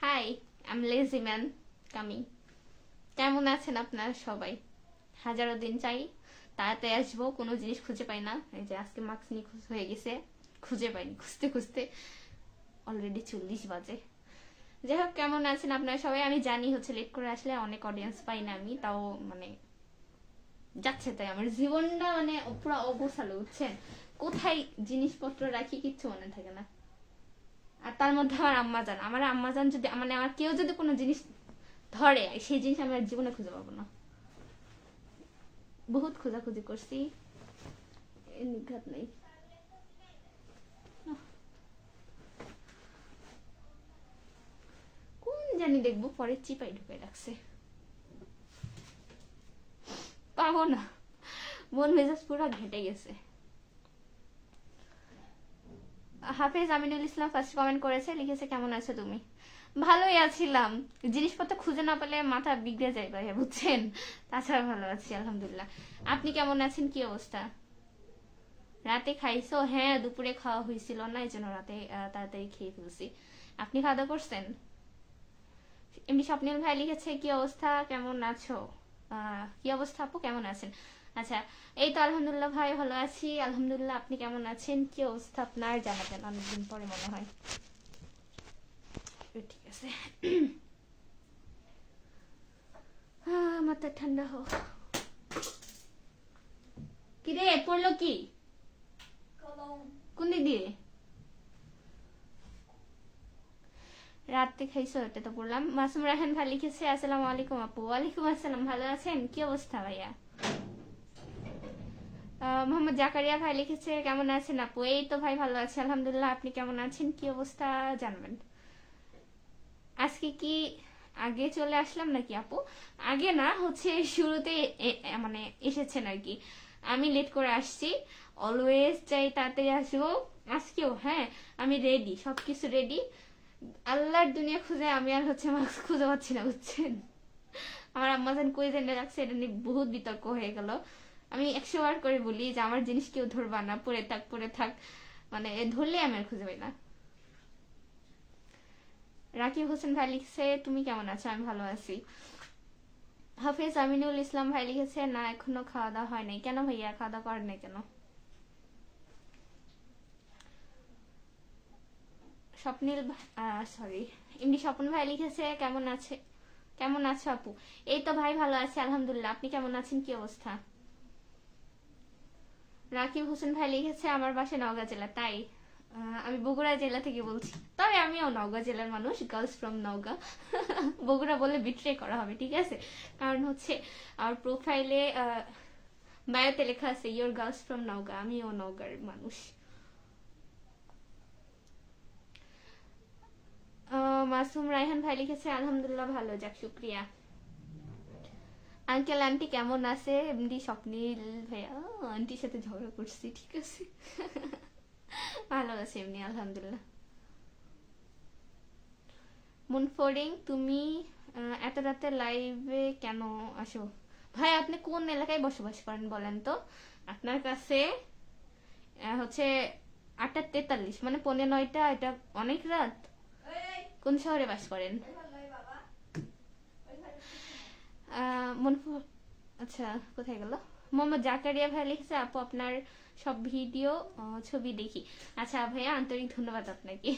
High, আম lazy man coming. কেমন আছেন আপনারা সবাই? হাজারো দিন চাই, তাড়াতাড়ি আসবো, কোনো জিনিস খুঁজে পাই না। এই যে আজকে মাস্ক নিখোঁজ হয়ে গেছে, খুঁজে পাইনি, খুঁজতে খুঁজতে অলরেডি 40 বাজে। যাই হোক, কেমন আছেন আপনারা সবাই? আমি জানি হচ্ছে লেট করে আসলে অনেক অডিয়েন্স পাই না আমি, তাও মানে যাচ্ছে তাই। আমার জীবনটা মানে পুরো অগোছালো, বুঝছেন? কোথায় জিনিসপত্র রাখি কিচ্ছু মনে থাকে না। আর তার মধ্যে আমার আম্মা জান যদি মানে আমার কেউ যদি কোনো জিনিস ধরে, সেই জিনিস আমি আর জীবনে খুঁজে পাবো না। বহুত খোঁজাখুঁজি করছি, নিঘাত নেই। কোন জানি দেখবো পরে চিপাই ঢুকে রাখছে, পাবো না। মন মেজাজ পুরো ঘেটে গেছে। হাফেজ আমিনুল ইসলাম ফার্স্ট কমেন্ট করেছে, লিখেছে কেমন আছো তুমি? ভালোই আছিলাম। জিনিসপত্র খুঁজে না পেলে মাথা বিগড়ে যায় ভাইয়া, বুঝছেন? তাছাড়া ভালো আছি আলহামদুলিল্লাহ। আপনি কেমন আছেন? কি অবস্থা? রাতে খাইছো? হ্যাঁ, দুপুরে খাওয়া হয়েছিল না, এই জন্য রাতে তাড়াতাড়ি খেয়ে ফেলছি। আপনি খাওয়া দাওয়া করছেন? এমনি স্বপ্নিল ভাই লিখেছে কি অবস্থা, কেমন আছো? কি অবস্থা আপু, কেমন আছেন? আচ্ছা, এই তো আলহামদুলিল্লাহ ভাই, ভালো আছি আলহামদুলিল্লাহ। আপনি কেমন আছেন? কি অবস্থা আপনার জানাবেন, অনেকদিন পরে মনে হয়। ঠিক আছে। মাথা ঠান্ডা হোক। কি রে, পড়লো কি? কোন দিক দিয়ে? রাতে খাইছো, এটা তো বললাম। মাসুম রাহান ভাই লিখেছে আসসালামু আলাইকুম আপু। ওয়ালাইকুম আসসালাম, ভালো আছেন? কি অবস্থা ভাইয়া? মোহাম্মদ জাকারিয়া ভাই লিখেছে কেমন আছেন আপু? এই তো ভাই ভালো আছে আলহামদুলিল্লাহ। আপনি কেমন আছেন? কি অবস্থা জানবেন। আজকে কি আগে চলে আসলাম নাকি আপু? আগে না, হচ্ছে শুরুতে মানে এসেছেন আর কি। আমি লেট করে আসছি, অলওয়েজ চাই তাড়াতাড়ি আসবো। আজকেও হ্যাঁ, আমি রেডি, সবকিছু রেডি। আল্লাহর দুনিয়া খুঁজে আমি আর হচ্ছে মাস্ক খুঁজে পাচ্ছি না, বুঝছেন? আমার আম্মাজান কই জেনে রাখছে, এটা নিয়ে বহুত বিতর্ক হয়ে গেল। আমি 100 বার করে বলি যে আমার জিনিস কেউ ধরবা না, পরে থাক পরে থাক, মানে ধরলে আমি আর খুঁজে পাই না। রাকিব হোসেন ভাই লিখছে তুমি কেমন আছো? আমি ভালো আছি। হাফিজ আমিনুল ইসলাম ভাই লিখেছে না, এখনো খাওয়া দাওয়া হয় নাই। কেন ভাইয়া, খাওয়া দাওয়া করেন নাই কেন? স্বপ্নিল, সরি, এমনি স্বপন ভাই লিখেছে কেমন আছে, কেমন আছো আপু? এই তো ভাই ভালো আছে আলহামদুলিল্লাহ। আপনি কেমন আছেন? কি অবস্থা? রাকিব হোসেন ভাই লিখেছে আমার বাসা নওগাঁ জেলা। তাই? আমি বগুড়া জেলা থেকে বলছি, তবে আমিও নওগাঁ জেলার মানুষ, গার্লস ফ্রম নওগাঁ। বগুড়া বলে বিট্রে করা হবে, ঠিক আছে? কারণ হচ্ছে আমার প্রোফাইলে বায়োতে লেখা আছে ইয়োর গার্লস ফ্রম নওগাঁ, আমিও নওগাঁর মানুষ। মাসুম রায়হান ভাই লিখেছে আলহামদুলিল্লাহ ভালো, যাক শুক্রিয়া। আঙ্কেল আন্টি কেমন আছে? এমনি স্বপ্নিল ভাইয়া, আন্টির সাথে ঝগড়া করছি, ঠিক আছে। ভালো আছে এমনি আলহামদুলিল্লাহ। মুনফরিং, তুমি এত রাতে লাইভে কেন আসো? ভাই আপনি কোন এলাকায় বসবাস করেন বলেন তো? আপনার কাছে হচ্ছে 8:43, মানে 9:15, এটা অনেক রাত। কোন শহরে বাস করেন? মনফুর, আচ্ছা, কোথায় গেল? মোহাম্মদ জাকারিয়া ভাই লিখেছে আপু আপনার সব ভিডিও ছবি দেখি। আচ্ছা ভাইয়া, আন্তরিক ধন্যবাদ আপনাকে।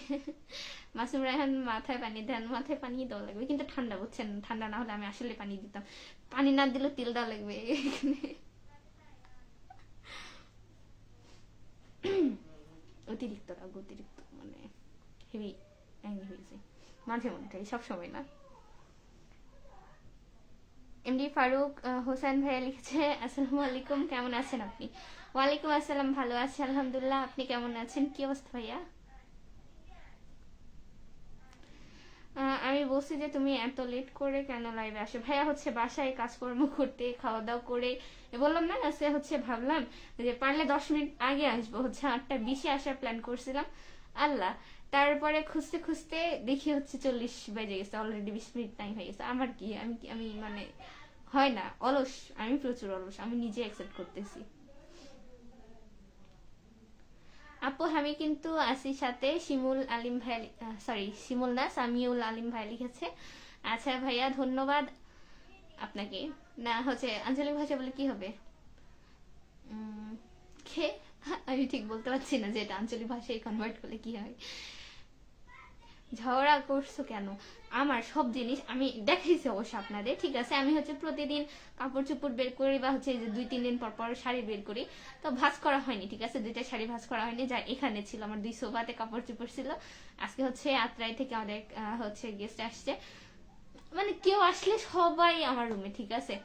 মাসুম রায়হান মাথায় পানি দেন, মাথায় পানি দেওয়া লাগবে কিন্তু ঠান্ডা, বুঝছেন? ঠান্ডা না হলে আমি আসলে পানি দিতাম। পানি না দিলে তেল দেওয়া লাগবে। অতিরিক্ত রাগ, অতিরিক্ত মানে হেভি অ্যাংরি হয়েছে মাঝে মধ্যে, সব সময় না। এমডি ফারুক হোসেন ভাইয়া লিখেছে আসসালামু আলাইকুম, কেমন আছেন আপনি? ওয়ালাইকুম আসসালাম, ভালো আছি আলহামদুলিল্লাহ। আপনি কেমন আছেন? কি অবস্থা ভাইয়া? আমি বলছি যে তুমি এত লেট করে কেন লাইভে আসো? ভাইয়া হচ্ছে বাসায় কাজকর্ম করতে, খাওয়া দাওয়া করে বললাম না, আজকে হচ্ছে ভাবলাম যে পারলে 10 মিনিট আগে আসবো, হচ্ছে 8:20-এ আসার প্ল্যান করছিলাম। আল্লাহ, তারপরে খুঁজতে খুঁজতে দেখি হচ্ছে 40 বেজে গেছে, অলরেডি 20 মিনিট টাইম হয়ে গেছে। আমার কি, আমি মানে হয় না, অলস। আমি প্রচুর অলস, আমি নিজে অ্যাকসেপ্ট করতেছি। আপু আমি কিন্তু আছি সাথে, শিমুল আলিম ভাই, সরি শিমুল না, সামিউল আলিম ভাই লিখেছে। আচ্ছা ভাইয়া ধন্যবাদ আপনাকে। না হচ্ছে আঞ্চলিক ভাষা বলে কি হবে? উম, খে আমি ঠিক বলতে পারছি না যে এটা আঞ্চলিক ভাষায় কনভার্ট করলে কি হয়। ঝগড়া করছো কেন? আমার সব জিনিস আমি দেখাইছি অবশ্য আপনাদের, ঠিক আছে? আমি হচ্ছে প্রতিদিন কাপড় চোপড় বের করি, বা হচ্ছে যে 2-3 দিন পর পর শাড়ি বের করি। তো ভাঁজ করা হয়নি, ঠিক আছে? 2টা শাড়ি ভাঁজ করা হয়নি, যা এখানে ছিল আমার 2 সোফাতে কাপড় চোপড় ছিল। আজকে হচ্ছে আত্রাই থেকে আমাদের হচ্ছে গেস্ট আসছে, মানে কেউ আসলে সবাই আমার রুমে, ঠিক আছে?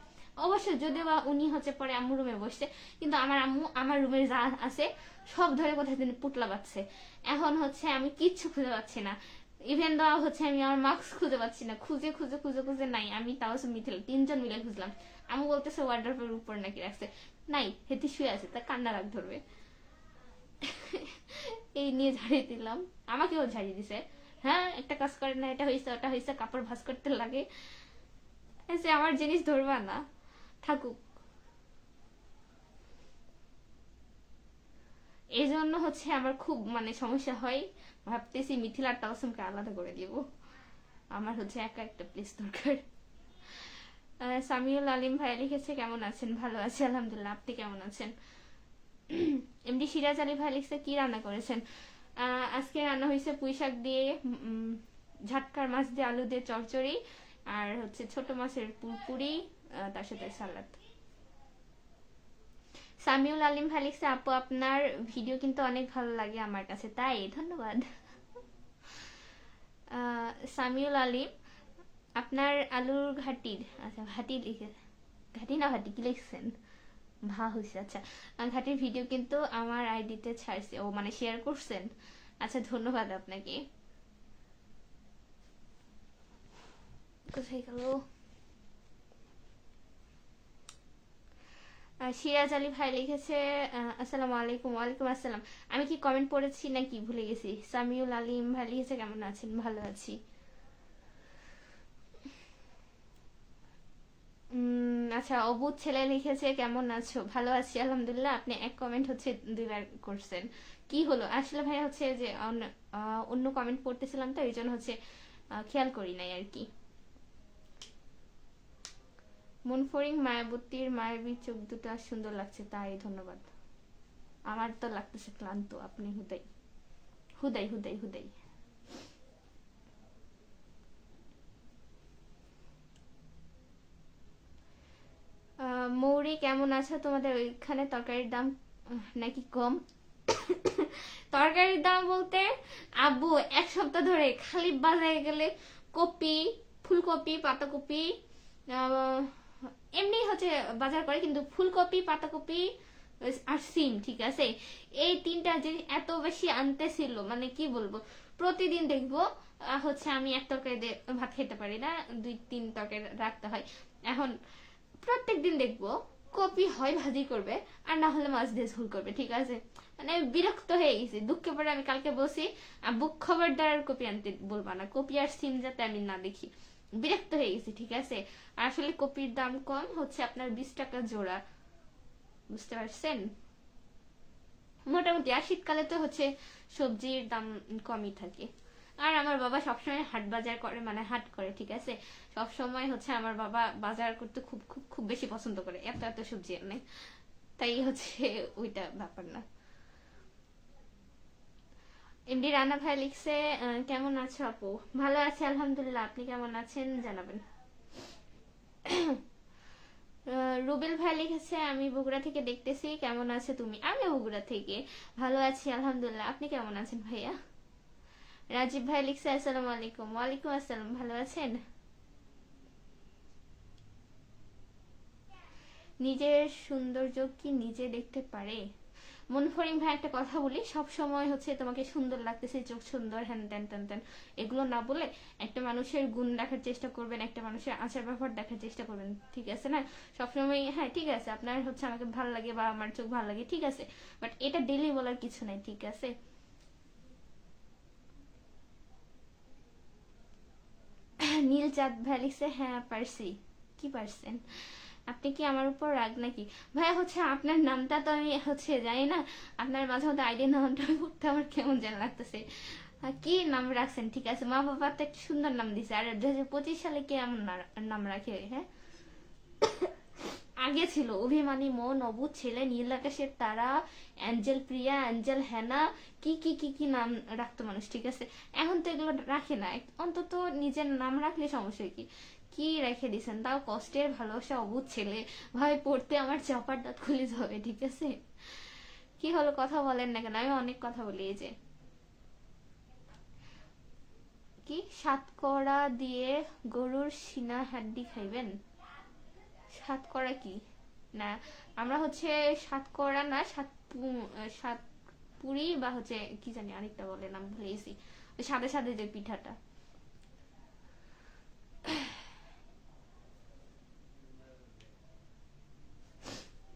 অবশ্যই যদিও বা উনি হচ্ছে পরে আম্মু রুমে বসছে, কিন্তু আমার আম্মু আমার রুমে যা আছে সব ধরে কোথায় তিনি পুটলা পাচ্ছে। এখন হচ্ছে আমি কিচ্ছু খুঁজে পাচ্ছি না। ইভেন দেওয়া হচ্ছে আমি আমার মাস্ক খুঁজে পাচ্ছি না, খুঁজে খুঁজে খুঁজে খুঁজে নাই। আমি তাও মিথিল 3জন মিলে খুঁজলাম। আম্মু বলতেছে ওয়ার্ড্রপের উপর নাকি রাখছে। নাই, হেতি শুয়ে আছে, তা কান্না রাগ ধরবে। এই নিয়ে ঝাড়িয়ে দিলাম, আমাকেও ঝাড়িয়ে দিছে। হ্যাঁ, একটা কাজ করে না, এটা হয়েছে ওটা হয়েছে, কাপড় ভাঁজ করতে লাগে। এসে আমার জিনিস ধরবা না, থাকুক। এই জন্য হচ্ছে আমার খুব মানে সমস্যা হয়। ভাবতেছি মিথিলা আর তাওসুমকে আলাদা করে দিব, আমার হচ্ছে একা একটা প্লেস দরকার। সামিউল আলিম ভাই লিখেছে কেমন আছেন? ভালো আছি আলহামদুলিল্লাহ, আপনি কেমন আছেন? এমডি সিরাজ আলী ভাই লিখছে কি রান্না করেছেন? আজকে রান্না হয়েছে পুঁই শাক দিয়ে, ঝাটকার মাছ দিয়ে আলু দিয়ে চচ্চড়ি, আর হচ্ছে ছোট মাছের পুরি, তার সাথে সালাদ। সামিউল আলিম ভাই লিখছে আপু আপনার ভিডিও কিন্তু অনেক ভালো লাগে আমার কাছে, তাই ধন্যবাদ। সামিউল আলিম, আপনার আলুর ঘাটির, আচ্ছা ঘাটি লিখে, ঘাটি না ঘাটি কি লিখছেন? ভা হয়েছে, আচ্ছা। ঘাটির ভিডিও কিন্তু আমার আইডিতে ছাড়ছে, ও মানে শেয়ার করছেন। আচ্ছা ধন্যবাদ আপনাকে। কোথায় গেল? সিরাজ আলী ভাই লিখেছে আসসালামু আলাইকুম। ওয়ালাইকুম আসসালাম। আমি কি কমেন্ট পড়েছি নাকি ভুলে গেছি? সামিউল আলিম ভাই লিখেছে কেমন আছেন? ভালো আছি। আচ্ছা, অবুধ ছেলে লিখেছে কেমন আছো? ভালো আছি আলহামদুলিল্লাহ। আপনি এক কমেন্ট হচ্ছে 2বার করছেন, কি হলো আসলে ভাই? হচ্ছে যে অন্য কমেন্ট পড়তেছিলাম, তো এই জন্য হচ্ছে খেয়াল করি নাই আর কি। মুনফরিং মায়াবতীর মায়াবী চোখ দুটো সুন্দর লাগছে, তাই ধন্যবাদ। আমার তো লাগতেছে ক্লান্ত, আপনি হুদাই হুদাই হুদাই হুদাই। মৌরি কেমন আছো? তোমাদের ওইখানে তরকারির দাম নাকি কম? তরকারির দাম বলতে আব্বু 1 সপ্তাহ ধরে খালি বাজারে গেলে কপি, ফুলকপি, পাতাকপি, আহ, এমনি হচ্ছে বাজার করে, কিন্তু ফুলকপি, পাতাকপি আর সিম, ঠিক আছে? এই 3টা জিনিস এত বেশি আনতেছিল, মানে কি বলবো। প্রতিদিন দেখবো হচ্ছে আমি এক তরকারি দিয়ে ভাত খেতে পারি না, 2-3 তরকারি রাখতে হয়। এখন প্রত্যেক দিন দেখবো কপি হয় ভাজি করবে, আর না হলে মাছ দিয়ে ঝোল করবে, ঠিক আছে? মানে বিরক্ত হয়ে গেছি। দুঃখে পরে আমি কালকে বলছি আব্বু খবরদার আর কপি আনতে বলবা না, কপি আর সিম যাতে আমি না দেখি। বিরক্ত হয়ে গেছি, ঠিক আছে? আর আসলে কপির দাম কম, হচ্ছে আপনার 20 টাকা জোড়া, বুঝতে পারছেন? মোটামুটি। আর শীতকালে তো হচ্ছে সবজির দাম কমই থাকে। আর আমার বাবা সবসময় হাট বাজার করে, মানে হাট করে, ঠিক আছে? সবসময় হচ্ছে আমার বাবা বাজার করতে খুব খুব খুব বেশি পছন্দ করে, এত এত সবজি আনে। তাই হচ্ছে ওইটা ব্যাপার না। এমডি রানা ভাই লিখছে কেমন আছো আপু? ভালো আছি আলহামদুলিল্লাহ, আপনি কেমন আছেন জানাবেন। রুবেল ভাই লিখেছে আমি বগুড়া থেকে দেখতেছি, কেমন আছে তুমি? আমি বগুড়া থেকে, ভালো আছি আলহামদুলিল্লাহ, আপনি কেমন আছেন ভাইয়া? রাজীব ভাই লিখছে আসসালামু আলাইকুম। ওয়ালাইকুম আসসালাম, ভালো আছেন? নিজের সৌন্দর্য কি নিজে দেখতে পারে? মনফরিং ভাই একটা কথা বলি, সব সময় হচ্ছে তোমাকে সুন্দর লাগতেছে, চোখ সুন্দর, হ্যান ত্যান ত্যান ত্যান, এগুলো না বলে একটা মানুষের গুণ দেখার চেষ্টা করবেন, একটা মানুষের আচার ব্যবহার দেখার চেষ্টা করবেন, ঠিক আছে না? সবসময় হ্যাঁ ঠিক আছে আপনার হচ্ছে আমাকে ভালো লাগে বা আমার চোখ ভালো লাগে, ঠিক আছে, বাট এটা ডেলি বলার কিছু নাই, ঠিক আছে? নীল চাঁদ ভ্যালিক্সে, হ্যাঁ পারছি। কি পারছেন? আপনি কি আমার উপর রাগ নাকি? ভাইয়া হচ্ছে আপনার নামটা তো আমি হচ্ছে জানি না, আপনার মাঝে মধ্যে আইডি নামটা পড়তে আমার কেমন যেন লাগতেছে। কি নাম রাখছেন? ঠিক আছে, মা বাবা তো একটা সুন্দর নাম দিছে, আর 2025 সালে কে এমন নাম রাখে? হ্যাঁ, আগে ছিল অভিমানী মন, অবুঝ ছেলে, নীল আকাশের তারা, অ্যাঞ্জেল প্রিয়া, অ্যাঞ্জেল হ্যানা, কি কি কি কি নাম রাখতো মানুষ, ঠিক আছে? এখন তো এগুলো রাখে না, অন্তত নিজের নাম রাখলে সমস্যা কি? কি রেখে দিছেন, তাও কষ্টের ভালোবাসা, অবুঝ ছেলে। ভাই পড়তে আমার চাপার দাঁত খুলে যাবে, ঠিক আছে? কি হলো, কথা বলেন না কেন? আমি অনেক কথা বলি, এই যে কি সাতকড়া দিয়ে গরুর সিনা হাড্ডি খাইবেন? সাতকড়া কি? না, আমরা হচ্ছে সাতকড়া না, সাত পুরি বা হচ্ছে কি জানি আরেকটা বলে, নাম ভুলে গেছি, ওই সাদে সাদে যে পিঠাটা।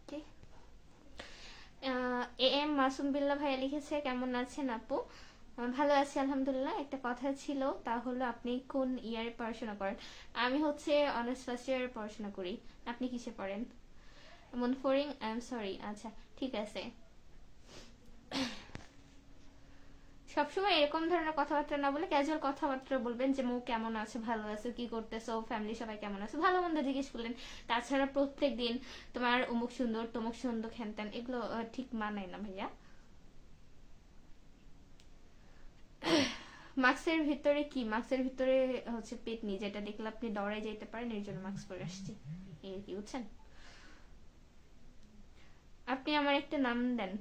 কি এ এম মাসুম বিল্লাহ ভাইয়া লিখেছে, কেমন আছেন আপু? ভালো আছি আলহামদুলিল্লাহ। একটা কথা ছিল, তা হলো আপনি কোন ইয়ারে পড়াশোনা করেন? আমি হচ্ছে অনার্স ফার্স্ট ইয়ারে পড়াশোনা করি। আপনি কিসে পড়েন? মনফরিং, আই এম সরি। আচ্ছা, ঠিক আছে। সবসময় এরকম ধরনের কথাবার্তা না বলে ক্যাজুয়াল কথাবার্তা বলবেন, যে মৌ কেমন আছে, ভালো আছে, কি করতেছো, ফ্যামিলি সবাই কেমন আছে, ভালো মন্দ জিজ্ঞেস করলেন। তাছাড়া প্রত্যেক দিন তোমার অমুক সুন্দর তমুক সুন্দর হ্যান ত্যান, এগুলো ঠিক মানায় না ভাইয়া। মাস্কের ভিতরে কি? মাস্কের ভিতরে হচ্ছে পেতনি, যেটা দেখলে আপনি দৌড়ায় যেতে পারেন, এর জন্য মাস্ক পরে আসছি, এই কি বুঝছেন? আপনি আমার একটা নাম দেন।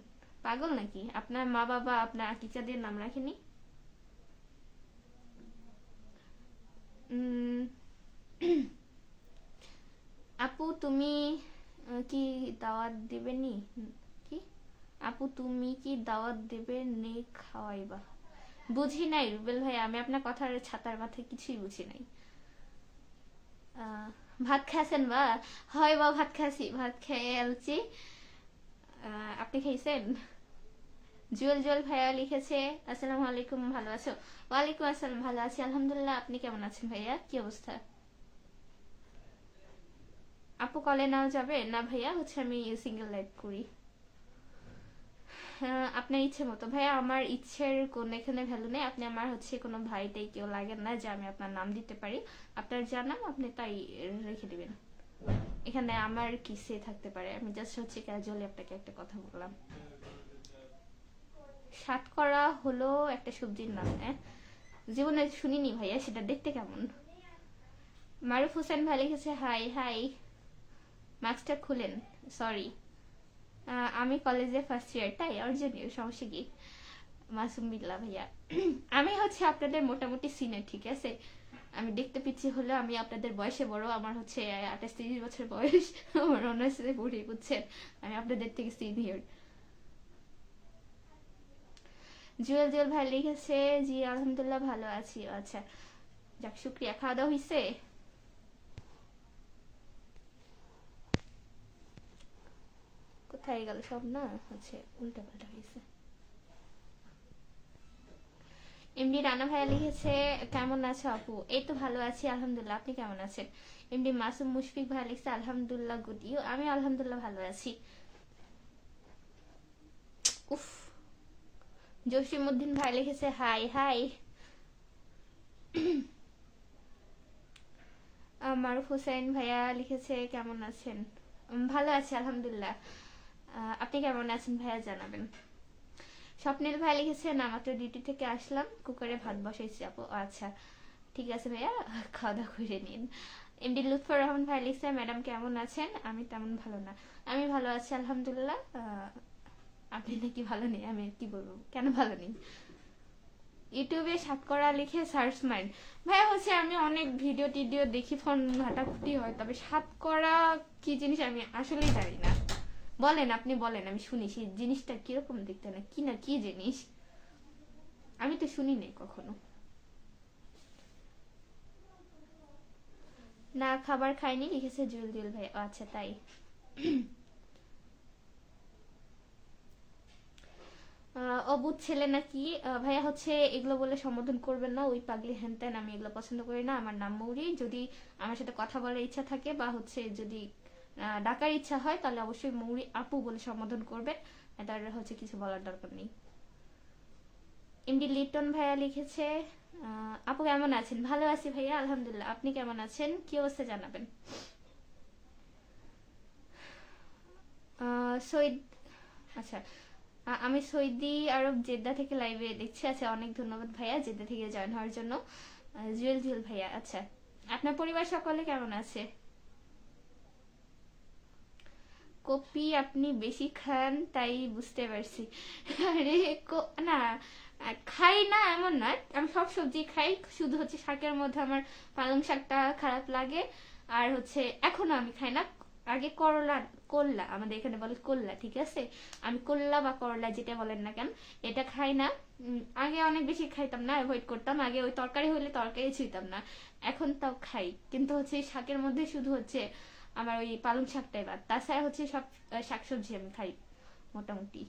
পাগল নাকি? আপনার মা বাবা আপনার আকিকাদের নাম রাখেনি? উম, আপু তুমি কি দাওয়াত দিবে নি? কি আপু তুমি কি দাওয়াত দেবে নে খাওয়াইবা? বুঝি নাই রুবেল ভাই, আমি আপনার কথার ছাতার মাথায় কিছুই বুঝি নাই। আহ, ভাত খাইছেন বা? হয় বা, ভাত খাইছি, ভাত খেয়ে আলছি। আপনি খাইছেন? জুয়েল জুয়েল ভাইয়া লিখেছে, আসসালামু আলাইকুম, ভালো আছো? ওয়ালাইকুম আসসালাম, ভালো আছি আলহামদুলিল্লাহ। আপনি কেমন আছেন ভাইয়া, কি অবস্থা? আপু কলে নাও যাবে না ভাইয়া, হচ্ছে আমি সিঙ্গেল লাইফ করি। আপনার ইচ্ছে মতো ভাইয়া, আমার ইচ্ছের কোন এখানে ভ্যালু নেই। আপনি আমার হচ্ছে কোনো ভাইটাই কেউ লাগেন না যে আমি আপনার নাম দিতে পারি। আপনার যা নাম আপনি তাই রেখে দিবেন। এখানে আমার কিসে থাকতে পারে, আমি জাস্ট হচ্ছে ক্যাজুয়ালি আপনাকে একটা কথা বললাম। সাতকরা হলো একটা সবজির নাম, হ্যাঁ? জীবনে শুনিনি ভাইয়া, সেটা দেখতে কেমন? মারুফ হোসেন ভাই লিখেছে, হাই হাই, মাস্কটা খুলেন। সরি, আমি কলেজে ফার্স্ট ইয়ার, তাই অর্জনীয়, সমস্যা কি? মাসুম বিল্লাহ ভাইয়া, আমি হচ্ছে আপনাদের মোটামুটি সিনিয়র, ঠিক আছে? আমি দেখতে পিছিয়ে হলেও আমি আপনাদের বয়সে বড়। আমার হচ্ছে 28-30 বছর বয়স, আমার অনার্সে পড়ি, বুঝছেন? আমি আপনাদের থেকে সিনিয়র। জুয়েল জুয়েল ভাই লিখেছে, জি আলহামদুলিল্লাহ ভালো আছি। আচ্ছা, যাক শুক্রিয়া। খাওয়া দাওয়া হয়েছে? কোথায় গেল সব, না হচ্ছে উল্টা পাল্টা হয়েছে। এমডি রানা ভাইয়া লিখেছে, কেমন আছো আপু? এই তো ভালো আছি আলহামদুলিল্লাহ, আপনি কেমন আছেন? এমডি মাসুম মুশফিক ভাইয়া লিখছে, আলহামদুলিল্লাহ গুড, ইউ? আমি আলহামদুলিল্লাহ ভালো আছি। উফ। জসিমউদ্দিন ভাই লিখেছে, হাই হাই। মারুফ হোসেন ভাইয়া লিখেছে, কেমন আছেন? ভালো আছি আলহামদুলিল্লাহ। আপনি কেমন আছেন ভাইয়া, জানাবেন। স্বপ্নিল ভাই লিখেছে, না মাত্র ডিউটি থেকে আসলাম, কুকারে ভাত বসাইছি আপু। আচ্ছা, ঠিক আছে ভাইয়া, খাওয়া দাওয়া করে নিন। এমডি লুৎফর রহমান ভাই লিখছে, ম্যাডাম কেমন আছেন? আমি তেমন ভালো না। আমি ভালো আছি আলহামদুলিল্লাহ। আপনি নাকি ভালো নেই, আমি কি বলবো, কেন ভালো নেই? ইউটিউবে সাতকরা লিখে সার্চ মাইন্ড। ভাইয়া হচ্ছে আমি অনেক ভিডিও টিডিও দেখি, ফোন ঘাটাঘুটি হয়, তবে সাতকরা কি জিনিস আমি আসলেই জানি না। বলেন, আপনি বলেন, আমি শুনি সেই জিনিসটা কিরকম দেখতে, না কি, না কি জিনিস, আমি তো শুনি নাই কখনো। না খাবার খাইনি লিখেছে জুয়েল জুয়েল ভাই। আচ্ছা তাই। অবুধ ছেলে নাকি? ভাইয়া হচ্ছে এগুলো বলে সম্বোধন করবেন না, ওই পাগলি হ্যান ত্যান, আমি এগুলো পছন্দ করি না। আমার নাম মৌরি। যদি আমার সাথে কথা বলার ইচ্ছা থাকে বা হচ্ছে যদি ডাকার ইচ্ছা হয় তাহলে অবশ্যই মৌরি আপু বলে সম্বোধন করবেন, তার হচ্ছে কিছু বলার দরকার নেই। এমডি লিটন ভাইয়া লিখেছে আপু কেমন আছেন? ভালো আছি ভাইয়া আলহামদুলিল্লাহ, আপনি কেমন আছেন, কি অবস্থা জানাবেন। সৈয়দ, আচ্ছা আমি সৌদি আরব জেদ্দা থেকে লাইভে দেখছি। আচ্ছা অনেক ধন্যবাদ ভাইয়া জেদ্দা থেকে জয়েন হওয়ার জন্য। জুয়েল জুয়েল ভাইয়া, আচ্ছা আপনার পরিবার সকলে কেমন আছে? কপি আপনি বেশি খান তাই বুঝতে পারছি। আরে না, খাই না এমন নয়, আমি সব সবজি খাই, শুধু হচ্ছে শাকের মধ্যে আমার পালং শাকটা খারাপ লাগে। আর হচ্ছে এখনো আমি খাই না। আগে করলা, করলা আমাদের এখানে বলে করলা, ঠিক আছে, আমি করলা বা করলা যেটা বলেন না কেন এটা খাই না। আগে অনেক বেশি খাইতাম না, অ্যাভয়েড করতাম, আগে ওই তরকারি হলে তরকারি ছুঁইতাম না। এখন তাও খাই, কিন্তু হচ্ছে শাকের মধ্যে শুধু হচ্ছে আমার ওই পালং শাকটাই বাদ, তাছাড়া হচ্ছে সব শাকসবজি আমি খাই মোটামুটি।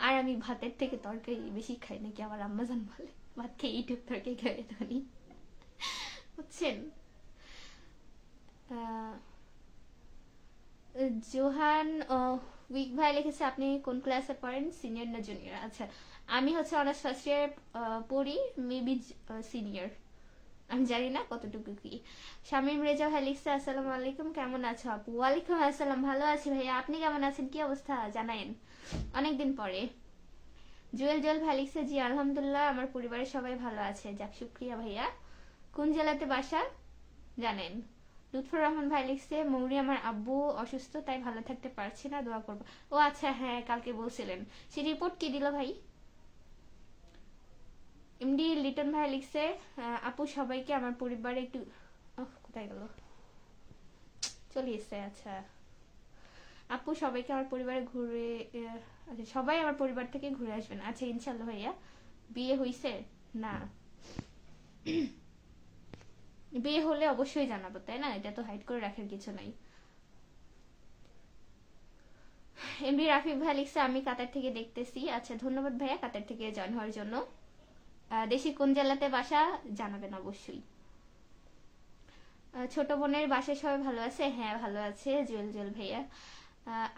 আর আমি ভাতের থেকে তরকারি বেশি খাই, নাকি আমার আম্মাজান বলে ভাত খেয়ে ইউটিউব তরকারি খাই ধনি, বুঝছেন। জোহান উইক ভাই লিখেছে আপনি কোন ক্লাসে পড়েন, সিনিয়র না জুনিয়র? আচ্ছা আমি হচ্ছে অনার্স ফার্স্ট ইয়ার পড়ি, মেবি সিনিয়র, আমি জানি না কতটুকু কি। শামীম রেজা ভাই লিখছে আসসালামু আলাইকুম, কেমন আছো আপু? ওয়ালাইকুম আসসালাম, ভালো আছি ভাইয়া, আপনি কেমন আছেন, কি অবস্থা জানায়েন অনেকদিন পরে। জুয়েল জুয়েল ভাই লিখছে জি আলহামদুলিল্লাহ আমার পরিবারের সবাই ভালো আছে, যাক শুক্রিয়া ভাইয়া। কোন জেলাতে বাসা জানেন? লুৎফর রহমান ভাই লিখছে মৌরি আমার আব্বু অসুস্থ তাই ভালো থাকতে পারছি না, দোয়া করবো। ও আচ্ছা হ্যাঁ কালকে বলছিলেন, সে রিপোর্ট কি দিল ভাই? এমডি লিটন ভাই লিখছে আপু সবাইকে আমার পরিবারে একটু, কোথায় গেল, চলে এসছে। আচ্ছা আপু সবাইকে আমার পরিবারে ঘুরে, আচ্ছা সবাই আমার পরিবার থেকে ঘুরে আসবেন। আচ্ছা ইনশাল্লাহ ভাইয়া। বিয়ে হইছে? না, বিয়ে হলে অবশ্যই জানাবো, তাই না, এটা তো হাইড করে রাখার কিছু নাই। এমডি রাফিক ভাই লিখছে আমি কাতার থেকে দেখতেছি। আচ্ছা ধন্যবাদ ভাইয়া কাতার থেকে জয়েন হওয়ার জন্য। দেশে কোন জেলাতে বাসা জানাবেন অবশ্যই। ছোট বোনের বাসায় সবাই ভালো আছে? হ্যাঁ ভালো আছে জুয়েল জুয়েল ভাইয়া।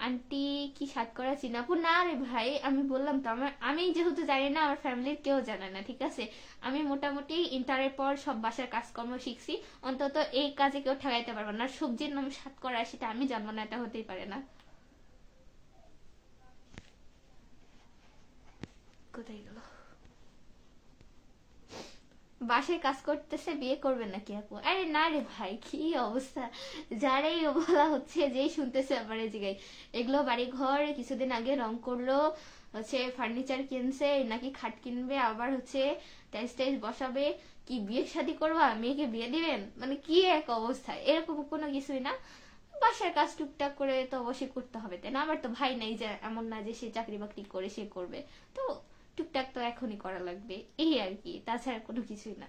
আন্টি কি সাতকরা চিনাপু? না রে ভাই, আমি বললাম তো আমার, আমি যেহেতু জানি না আমার ফ্যামিলির কেউ জানে না, ঠিক আছে, আমি মোটামুটি ইন্টারের পর সব বাসার কাজকর্ম শিখছি, অন্তত এই কাজে কেউ ঠেকাইতে পারবে না। সবজির নাম সাতকরা সেটা আমি জানবো না, এটা হতেই পারে না। কোথায় গেল, বাসায় কাজ করতেছে, বিয়ে করবেন নাকি আপু? আরে না রে ভাই, কি অবস্থা, যারাই বলা হচ্ছে যেই শুনতেছে আমার এই জায়গায়, এগুলো বাড়ি ঘর কিছুদিন আগে রং করলো, হচ্ছে ফার্নিচার কিনছে, নাকি খাট কিনবে, আবার হচ্ছে টাইলস টাইলস বসাবে, কি বিয়ে শাদী করবা, মেয়েকে বিয়ে দিবেন, মানে কি এক অবস্থা, এরকম কোনো কিছুই না। বাসার কাজ টুকটাক করে তো অবশ্যই করতে হবে, তাই না, আমার তো ভাই নাই যে এমন না যে সে চাকরি বাকরি করে সে করবে, তো টুকটাক তো এখনই করা লাগবে, এই আর কি, তাছাড়া কোনো কিছুই না।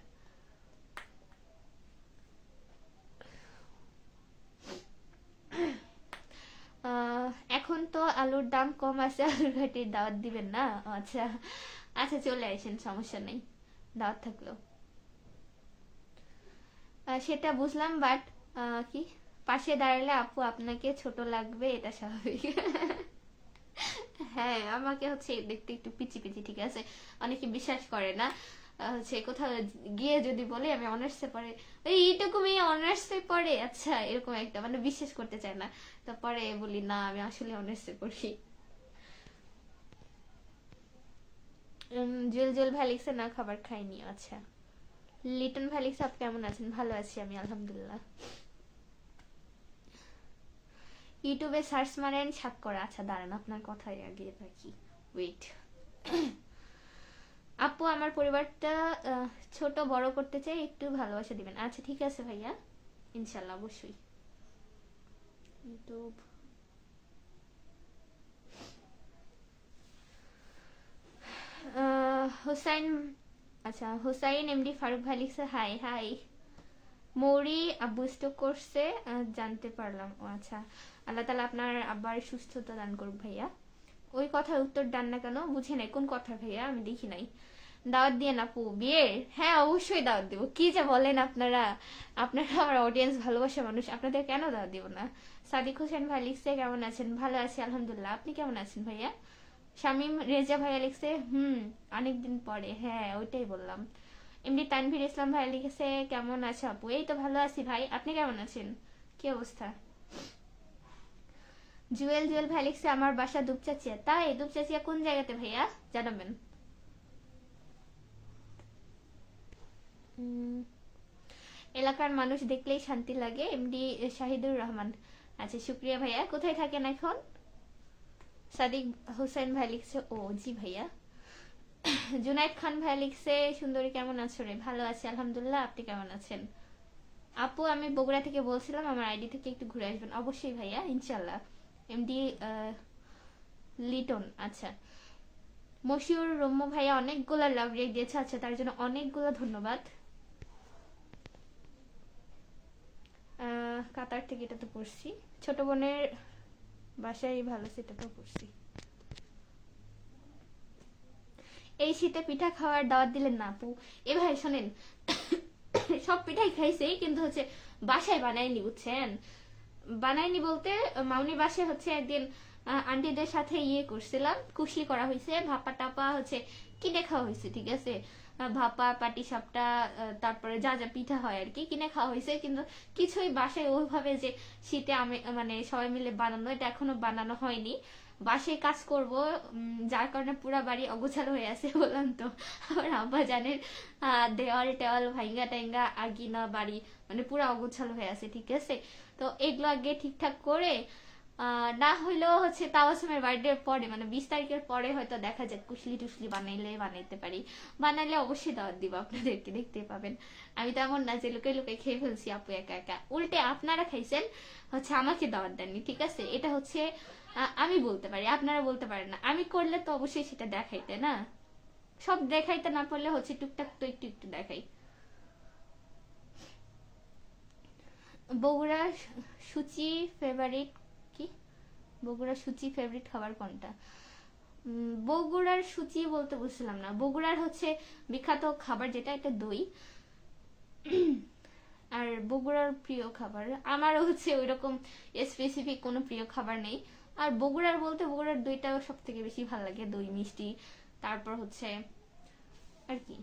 এখন তো আলুর দাম কম আছে, আলুর ঘাটির দাওয়াত দিবেন না? আচ্ছা আচ্ছা চলে আসেন, সমস্যা নেই, দাওয়াত থাকলো। সেটা বুঝলাম, বাট কি, পাশে দাঁড়ালে আপু আপনাকে ছোট লাগবে এটা স্বাভাবিক। হ্যাঁ আমাকে হচ্ছে দেখতে একটু পিচি পিচি, ঠিক আছে, অনেকে বিশ্বাস করে না। হচ্ছে কোথাও গিয়ে যদি বলে আমি অনার্সে পড়ে, এইটুকু মেয়ে অনার্সে পড়ে, আচ্ছা এরকম একটা, মানে বিশ্বাস করতে চায় না। তারপরে বলি না আমি আসলে অনার্সে পড়ি। জুয়েল জুয়েল ভ্যালিক্সে না খাবার খাইনি। আচ্ছা লিটন ভ্যালিক্স আপনি কেমন আছেন? ভালো আছি আমি আলহামদুলিল্লাহ। ইউটিউবে সার্চ মারেন সাতকরা, আচ্ছা দাঁড়ান আপনার কথাই আগে রাখি, ওয়েট। আপু আমার পরিবারটা ছোট বড় করতে চাই, একটু ভালোবাসা দিবেন। আচ্ছা ঠিক আছে ভাইয়া, ইনশাল্লাহ অবশ্যই। ইউটিউব হুসাইন, আচ্ছা হুসাইন এমডি ফারুক ভাই লিখছে হাই হাই। মৌরি আব্বু স্ট্রোক করছে জানতে পারলাম। ও আচ্ছা, আল্লাহ তালা আপনার আব্বার সুস্থতা দান করুক ভাইয়া। ওই কথার উত্তর ডান না কেন, বুঝি নাই কোন কথা ভাইয়া, আমি দেখি নাই। দাওয়াত দিয়ে আপু বিয়ের? হ্যাঁ অবশ্যই দাওয়াত দিব, কি যে বলেন আপনারা! আপনারা আমার অডিয়েন্স, ভালোবাসা মানুষ, আপনাদের কেন দাওয়াত দিব না? সাদিক হোসেন ভাই লিখছে কেমন আছেন? ভালো আছি আলহামদুলিল্লাহ, আপনি কেমন আছেন ভাইয়া? শামীম রেজা ভাইয়া লিখছে অনেকদিন পরে, হ্যাঁ ওইটাই বললাম। এমনি তানভীর ইসলাম ভাই লিখেছে কেমন আছে আপু? এই তো ভালো আছি ভাই, আপনি কেমন আছেন? কি অবস্থা? জুয়েল জুয়েল ভাই লিখছে আমার বাসা দুপচাচিয়া। তাই? দুপচাচিয়া কোন জায়গাতে ভাইয়া, জানাবেন। এলাকার মানুষ দেখলেই শান্তি লাগে, এমডি শাহিদুর রহমান। আচ্ছা শুক্রিয়া ভাইয়া, কোথায় থাকেন এখন? সাদিক হোসেন ভাই লিখছে ও জি ভাইয়া। জুনাইদ খান ভাই লিখছে সুন্দরী কেমন আছো রে? ভালো আছি আলহামদুলিল্লাহ, আপনি কেমন আছেন? আপু আমি বগুড়া থেকে বলছিলাম, আমার আইডি থেকে একটু ঘুরে আসবেন অবশ্যই ভাইয়া, ইনশাল্লাহ। এমডি লিটন, আচ্ছা। মশিউর রম্য ভাইয়া অনেকগুলা লাভ রেক দিয়েছে, আচ্ছা তার জন্য অনেকগুলা ধন্যবাদ। কাতার থেকে এটা তো পড়ছি, ছোট বোনের বাসায় ভালো, সেটা তো পড়ছি। এই শীতে পিঠা খাওয়ার দাওয়াত দিলেন না আপু? এ ভাই শোনেন, সব পিঠাই খাইছে কিন্তু হচ্ছে বাসায় বানায়নি, বুঝছেন? বানায়নি বলতে মাউনি বাসায় হচ্ছে একদিন আন্টিদের সাথে ইয়ে করছিলাম, কুশলি করা হয়েছে, ভাপা টাপা হচ্ছে কিনে খাওয়া হয়েছে, ঠিক আছে? ভাপা পাটি সাপটা, তারপরে যা যা পিঠা হয় আর কি কিনে খাওয়া হয়েছে, কিন্তু কিছুই বাসায় ওইভাবে যে শীতে আমি মানে সবাই মিলে বানানো, এটা এখনো বানানো হয়নি। বাসায় কাজ করব, যার কারণে পুরা বাড়ি অগোছালো হয়ে আছে, বললাম তো। আমার আব্বা জানের দেওয়াল টেওয়াল ভাইঙ্গা টাইঙ্গা আগিনা বাড়ি, মানে পুরা অগোছালো হয়ে আছে, ঠিক আছে? তো এগুলো আগে ঠিকঠাক করে না হইলেও হচ্ছে তাওয়াসুমের বার্থডে পরে, মানে 20 তারিখের পরে হয়তো দেখা যায় কুশলি টুসলি বানাইলে বানাইতে পারি। বানাইলে অবশ্যই দাওয়াত দিব আপনাদেরকে, দেখতে পাবেন। আমি তো এমন না যে লুকাই লুকাই খেয়ে ফেলছি আপু একা একা, উল্টে আপনারা খাইছেন, হচ্ছে আমাকে দাওয়াত দেননি, ঠিক আছে? এটা হচ্ছে আমি বলতে পারি, আপনারা বলতে পারেন না। আমি করলে তো অবশ্যই সেটা দেখাইতে না, সব দেখাইতে না পারলে হচ্ছে টুকটাক তো একটু একটু দেখাই। বগুড়া সুচি ফেভারিট কি? বগুড়ার সূচি ফেভারিট খাবার কোনটা? বগুড়ার সূচি বলতে বুঝছিলাম না। বগুড়ার হচ্ছে বিখ্যাত খাবার যেটা, এটা দই। আর বগুড়ার প্রিয় খাবার আমারও হচ্ছে ওইরকম স্পেসিফিক কোনো প্রিয় খাবার নেই। আর বগুড়ার বলতে বগুড়ার দইটা সব থেকে বেশি ভালো লাগে, দই মিষ্টি। তারপর হচ্ছে আর কি,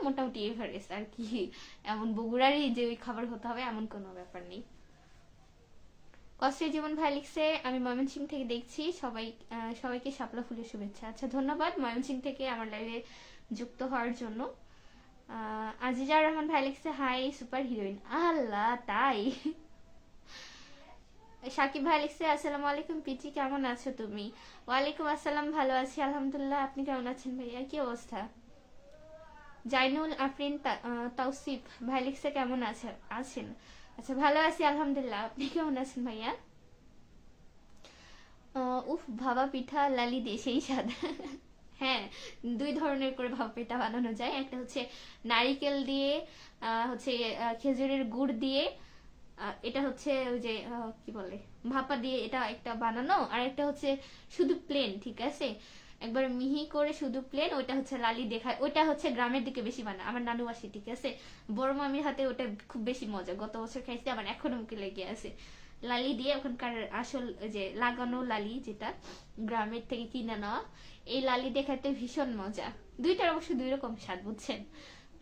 মোটামুটি এভারেস্ট আর কি। এমন বগুড়ারই যে ওই খাবার হতে হবে এমন কোনো ব্যাপার নেই। কষ্টের জীবন ভাই লিখছে আমি ময়মনসিংহ থেকে দেখছি, সবাইকে শাপলা ফুলের শুভেচ্ছা। আচ্ছা ধন্যবাদ ময়মনসিংহ থেকে আমার লাইভে যুক্ত হওয়ার জন্য। আজিজার রহমান ভাই লিখছে হাই সুপার হিরোইন। আল্লাহ, তাই? সাকিব ভাই লিখছে আসসালামু আলাইকুম পিচি, কেমন আছো তুমি? ওয়ালাইকুম আসসালাম, ভালো আছি আলহামদুলিল্লাহ, আপনি কেমন আছেন ভাইয়া, কি অবস্থা? জাইনুল আফরিন তাওসিফ ভাই লিখছে কেমন আছেন? আচ্ছা ভালো আছি আলহামদুলিল্লাহ, আপনি কেমন আছেন ভাইয়া? উফ, ভাবা পিঠা লালি দিয়ে সেই স্বাদ। হ্যাঁ, দুই ধরনের করে ভাপা পিঠা বানানো যায়, একটা হচ্ছে নারিকেল দিয়ে, হচ্ছে খেজুরের গুড় দিয়ে, এটা হচ্ছে ওই যে কি বলে ভাপা দিয়ে, এটা একটা বানানো। আর একটা হচ্ছে শুধু প্লেন, ঠিক আছে? একবার মিহি করে শুধু প্লেন, ওইটা হচ্ছে লালি দেখায়, ওইটা হচ্ছে গ্রামের দিকে বেশি বানায় আমার নানু বাসি, ঠিক আছে? বড় মামির হাতে ওটা খুব বেশি মজা, গত বছর খাইছি, আমার এখনো মুখে লেগে আছে। লালি দিয়ে ওখানকার আসল যে লাগানো লালি, যেটা গ্রামের থেকে কিনে নেওয়া, এই লালি দেখাতে ভীষণ মজা। দুইটার অবশ্য দুই রকম স্বাদ, বুঝছেন?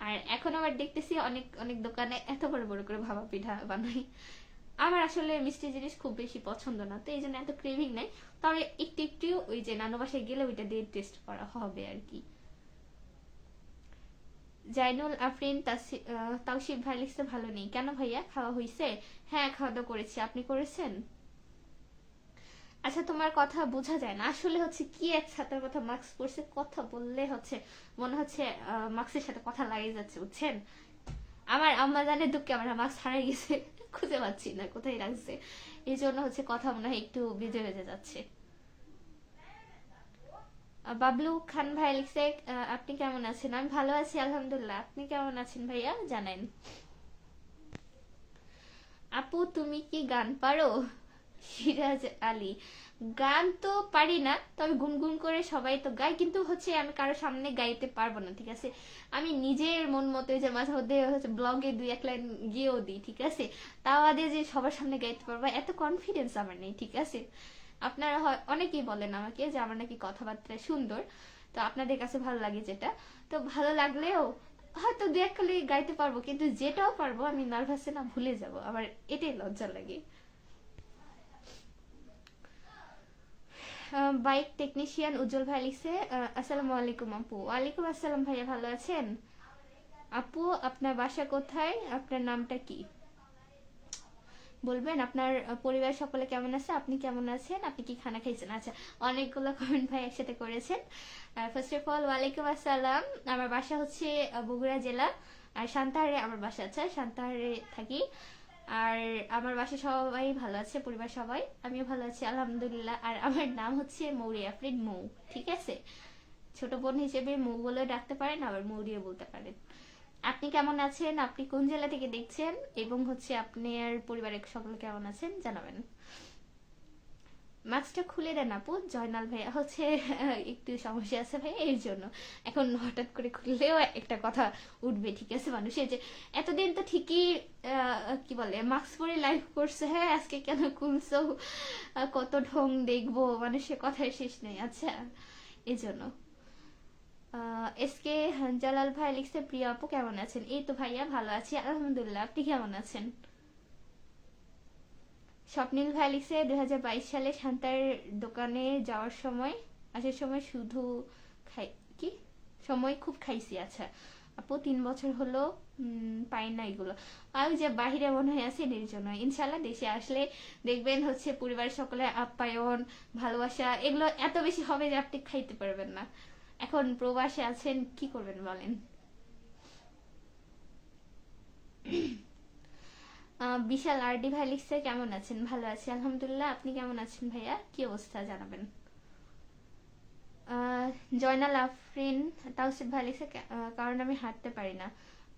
আর এখন আবার দেখতেছি অনেক অনেক দোকানে এত বড় বড় করে ভাপা পিঠা বানাই। আমার আসলে মিষ্টি জিনিস খুব বেশি পছন্দ না, তো এই জন্য এত ক্রেভিং নাই। তবে একটু একটু ওই যে নানু বাসায় গেলে ওইটা দিয়ে টেস্ট করা হবে আর কি। জাইনুল আফরিন তাওসিফ ভাই লিখতে ভালো নেই কেন ভাইয়া, খাওয়া হয়েছে? হ্যাঁ খাওয়া দাওয়া করেছি, আপনি করেছেন? আচ্ছা তোমার কথা বোঝা যায় না আসলে, হচ্ছে কি এক ছাতার কথা, মাস্ক পরছে, কথা বললে হচ্ছে মনে হচ্ছে মাস্কের সাথে কথা লাগিয়ে যাচ্ছে, বুঝছেন? আমার আম্মা জানে দুঃখে আমার মাস্ক হারাই গেছে, খুঁজে পাচ্ছি না কোথায় রাখছে, এই জন্য হচ্ছে কথা মনে হয় একটু বেজে বেজে যাচ্ছে। বাবলু খান ভাই লিখছে আপনি কেমন আছেন? আমি ভালো আছি আলহামদুলিল্লাহ, আপনি কেমন আছেন ভাইয়া জানেন? আপু তুমি কি গান পারো? সিরাজ আলী, গান তো পারি না, তবে গুনগুন করে সবাই তো গায়, কিন্তু হচ্ছে আমি কারো সামনে গাইতে পারবো না, ঠিক আছে। আমি নিজের মন মতো যে মাঝে মধ্যে হচ্ছে ব্লগে দুই এক লাইন গিয়েও দিই, ঠিক আছে। তাও আদে যে সবার সামনে গাইতে পারবো এত কনফিডেন্স আমার নেই, ঠিক আছে। আপনারা অনেকেই বলেন আমাকে যে আমার নাকি কথাবার্তা সুন্দর, তো আপনাদের কাছে ভালো লাগে যেটা, তো ভালো লাগলেও হয়তো দু এক খালি গাইতে পারবো, কিন্তু যেটাও পারবো আমি নার্ভাসে না ভুলে যাব, আবার এটাই লজ্জা লাগে। বাইক টেকনিশিয়ান উজ্জ্বল ভাই লিখছে, আসসালামু আলাইকুম আপু। ওয়ালাইকুম আসসালাম ভাইয়া, ভালো আছেন? আপু আপনার বাসা কোথায়, আপনার নামটা কি বলবেন? আপনার পরিবার সকলে কেমন আছে, আপনি কেমন আছেন, আপনি কি খানা খাইছেন? আচ্ছা, অনেকগুলো কমেন্ট ভাই একসাথে করেছেন। ফার্স্ট অফ অল ওয়ালাইকুম আসসালাম। আমার বাসা হচ্ছে বগুড়া জেলা, আর সান্তাহারে আমার বাসা আছে, সান্তাহারে থাকি। আর আমার বাসায় সবাই ভালো আছে, পরিবার সবাই, আমিও ভালো আছি আলহামদুলিল্লাহ। আর আমার নাম হচ্ছে মৌরি আফরিন মৌ, ঠিক আছে। ছোট বোন হিসেবে মৌ বলে ডাকতে পারেন, আবার মৌরিও বলতে পারেন। আপনি কেমন আছেন, আপনি কোন জেলা থেকে দেখছেন, এবং হচ্ছে আপনার পরিবারের সকলে কেমন আছেন জানাবেন। মাস্কটা খুলে দেন আপু। জয়নাল ভাইয়া হচ্ছে একটু সমস্যা আছে ভাই, এর জন্য এখন হঠাৎ করে খুললেও একটা কথা উঠবে, ঠিক আছে। মানুষের যে এতদিন তো ঠিকই কি বলে মাস্ক পরে লাইভ করছে, হ্যাঁ আজকে কেন খুলছো, কত ঢং দেখবো, মানুষের কথার শেষ নেই। আচ্ছা, এই জন্য এসকে জালাল ভাই লিখছে, প্রিয় আপু কেমন আছেন? এই তো ভাইয়া ভালো আছি আলহামদুলিল্লাহ, আপনি কেমন আছেন? স্বপ্নিল ভাই লিখছে, 2022 সালে শান্তার দোকানে যাওয়ার সময়, আসার সময় শুধু খাই কি সময় খুব খাইছি। আচ্ছা আপু, 3 বছর হলো পাই না এগুলো। আর যে বাহিরে মনে হয় আছে এর জন্য। ইনশাল্লাহ দেশে আসলে দেখবেন হচ্ছে পরিবার সকলের আপ্যায়ন, ভালোবাসা এগুলো এত বেশি হবে যে আপনি খাইতে পারবেন না। এখন প্রবাসে আছেন, কি করবেন বলেন। বিশাল আরডি ভাই লিখছে, কেমন আছেন? ভালো আছি আলহামদুলিল্লাহ, আপনি কেমন আছেন ভাইয়া, কি অবস্থা জানাবেন। আহ, জয়নাল আফরিন তাওসিফ ভাই লিখছে, কারণ আমি হাঁটতে পারি না।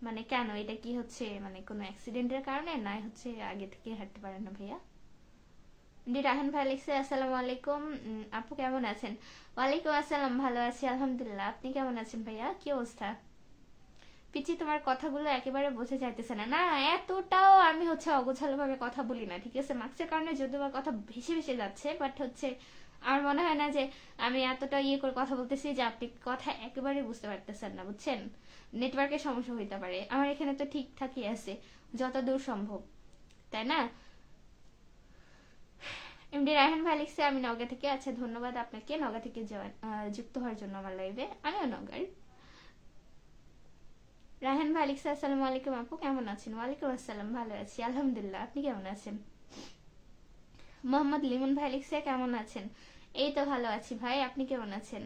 মানে কেন, এটা কি হচ্ছে মানে কোনো অ্যাক্সিডেন্টের কারণে, না হচ্ছে আগে থেকে হাঁটতে পারেন না ভাইয়া? ডি রাহান ভাই লিখছে, আসসালামু আলাইকুম আপু কেমন আছেন? ওয়ালাইকুম আসসালাম, ভালো আছি আলহামদুলিল্লাহ, আপনি কেমন আছেন ভাইয়া, কি অবস্থা? পিচি তোমার কথাগুলো একেবারে বোঝা যাইতেছে না। না, এতটাও আমি হচ্ছে অগোছালো ভাবে কথা বলি না, ঠিক আছে। মার্কসের কারণে যদিও বা কথা ভেসে ভেসে যাচ্ছে, বাট হচ্ছে আমার মনে হয় না যে আমি এতটা ইয়ে করে কথা বলতেছি যে আপনি কথা একেবারে বুঝতে পারতেছেন না, বুঝছেন। নেটওয়ার্কের সমস্যা হইতে পারে, আমার এখানে তো ঠিকঠাকই আছে যতদূর সম্ভব, তাই না? এমডি রায়হান ভাই লিখছে, আমি নওগাঁ থেকে। আচ্ছা, ধন্যবাদ আপনাকে নওগাঁ থেকে যুক্ত হওয়ার জন্য আমার লাইভে। আমিও নওগাঁর। রায়হান ভাই লিখছে, আসসালামু আলাইকুম আপু কেমন আছেন? ওয়ালাইকুম আসসালাম, ভালো আছি আলহামদুলিল্লাহ, আপনি কেমন আছেন? মোহাম্মদ লিমন ভাই লিখছে, কেমন আছেন? এই তো ভালো আছি ভাই, আপনি কেমন আছেন?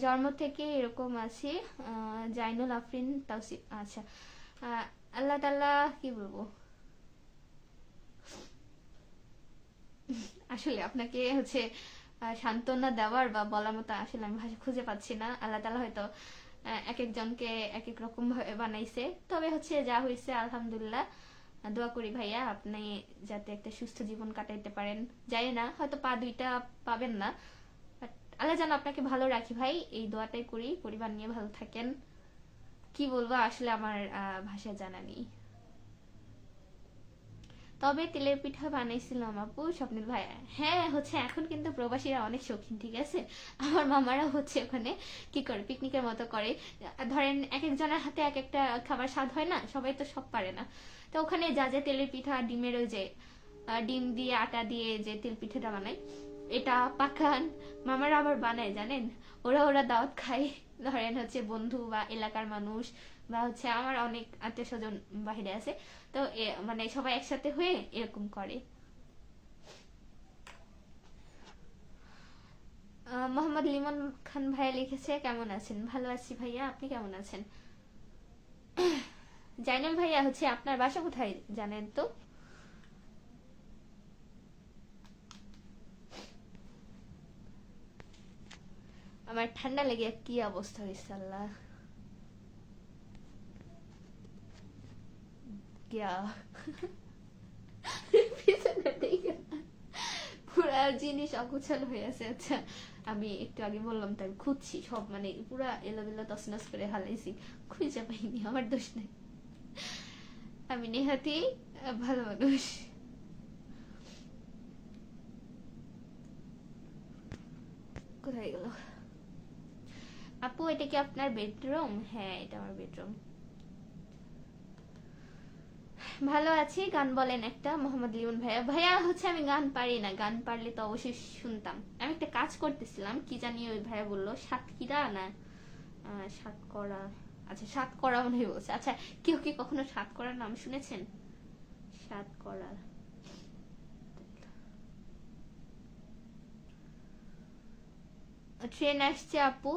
জন্ম থেকে এরকম আছি। জাইনুল আফরিন তাওসিফ, আচ্ছা। আল্লাহ তাল্লাহ কি বলবো, আসলে আপনাকে হচ্ছে সান্ত্বনা দেওয়ার বা বলার মতো আসলে আমি ভাষা খুঁজে পাচ্ছি না। আল্লাহ তাআলা হয়তো এক একজনকে এক এক রকম ভাবে বানাইছে, তবে হচ্ছে যা হয়েছে আলহামদুলিল্লাহ। দোয়া করি ভাইয়া আপনি যাতে একটা সুস্থ জীবন কাটাইতে পারেন। জানি না, হয়তো পা দুইটা পাবেন না, বাট আল্লাহ যেন আপনাকে ভালো রাখি ভাই, এই দোয়াটাই করি। পরিবার নিয়ে ভালো থাকেন। কি বলবো আসলে আমার ভাষা জানা নেই। তবে তেলের পিঠা বানাইছিলাম আপু, স্বপ্নিল ভাই। হ্যাঁ হচ্ছে এখন কিন্তু প্রবাসীরা অনেক শৌখিন, ঠিক আছে। আমার মামারা হচ্ছে ওখানে কি করে পিকনিকের মতো করে, ধরেন এক একজনের হাতে এক একটা খাবার স্বাদ হয় না, সবাই তো সব পারে না। তো ওখানে যা যা তেলের পিঠা, ডিমের ওই যে ডিম দিয়ে আটা দিয়ে যে তেল পিঠাটা বানায়, এটা পাকান মামারা আবার বানায় জানেন। ওরা ওরা দাওয়াত খায়, ধরেন হচ্ছে বন্ধু বা এলাকার মানুষ বা হচ্ছে আমার অনেক আত্মীয় স্বজন বাহিরে আছে, তো মানে সবাই একসাথে হয়ে এরকম করে। মোহাম্মদ লিমন খান ভাইয়া লিখেছে, কেমন আছেন? ভালো আছি ভাইয়া, আপনি কেমন আছেন? জাইনাল ভাইয়া হচ্ছে আপনার বাসা কোথায় জানেন তো? আমার ঠান্ডা লেগে কি অবস্থা হয়েছে আল্লাহ। গিয়া পিছনে দিকে পুরো পুরা জিনিস অগোছালো হয়ে আছে। আচ্ছা আমি একটু আগে বললাম তো আমি খুঁজছি সব, মানে পুরা এলোমেলো তছনছ করে হালাইছি, খুঁজে পাইনি, আমার দোষ নাই, আমি নেহাতি ভালো মানুষ। কোথায় গেল আপু? এটা কি আপনার বেডরুম? হ্যাঁ এটা আমার বেডরুম। ভালো আছি, গান বলেন একটা। মোহাম্মদ লিমন ভাইয়া। ভাইয়া হচ্ছে আমি গান পারি না, গান পারলে তো অবশ্যই শুনতাম। আমি একটা কাজ করতেছিলাম, কি জানি ওই ভাইয়া বললো সাতক্ষীরা না সাতকরা, আচ্ছা সাতকরা মনে হয় বলছে। আচ্ছা কেউ কি কখনো সাতকরার নাম শুনেছেন? সাতকরা ট্রেন আসছে আপু,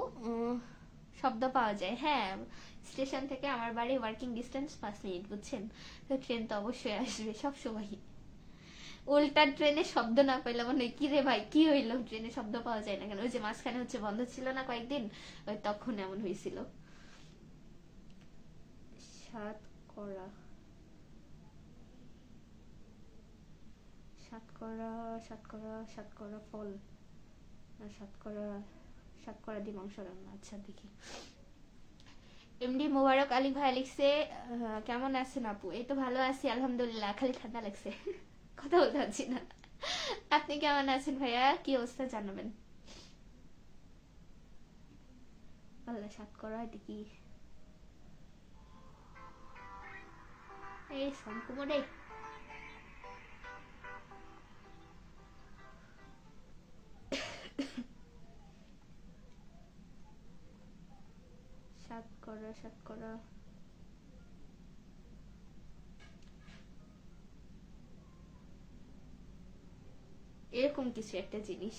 শব্দ পাওয়া যায়। হ্যাঁ স্টেশন থেকে আমার বাড়ি ওয়ার্কিং ডিস্টেন্স 5 মিনিট, বুঝছেন? তো ট্রেন তো অবশ্যই আসবে সব সময়। উল্টা ট্রেনে শব্দ না পাইলে মনে হয় কি রে ভাই কি হইলো, ট্রেনে শব্দ পাওয়া যায় না কেন? ওই যে মাঝখানে হচ্ছে বন্ধ ছিল না কয়েকদিন, ওই তখন এমন হয়েছিল। সাতকরা, সাতকরা, সাতকরা, সাতকরা ফল, সাতকরা, সাতকরা দিয়ে মাংস রান্না। আচ্ছা দেখি। এমডি মোবারক আলী ভাই লিখছে কেমন আছেন আপু? এই তো ভালো আছি আলহামদুলিল্লাহ, খালি ঠান্ডা লাগছে, কথা বলতে পারছি না। আপনি কেমন আছেন ভাইয়া, কি অবস্থা জানাবেন। আল্লাহ সাত করা, এটা কি? এই সংকুমরে সাত করা, সাত করা, এরকম কিছু একটা জিনিস।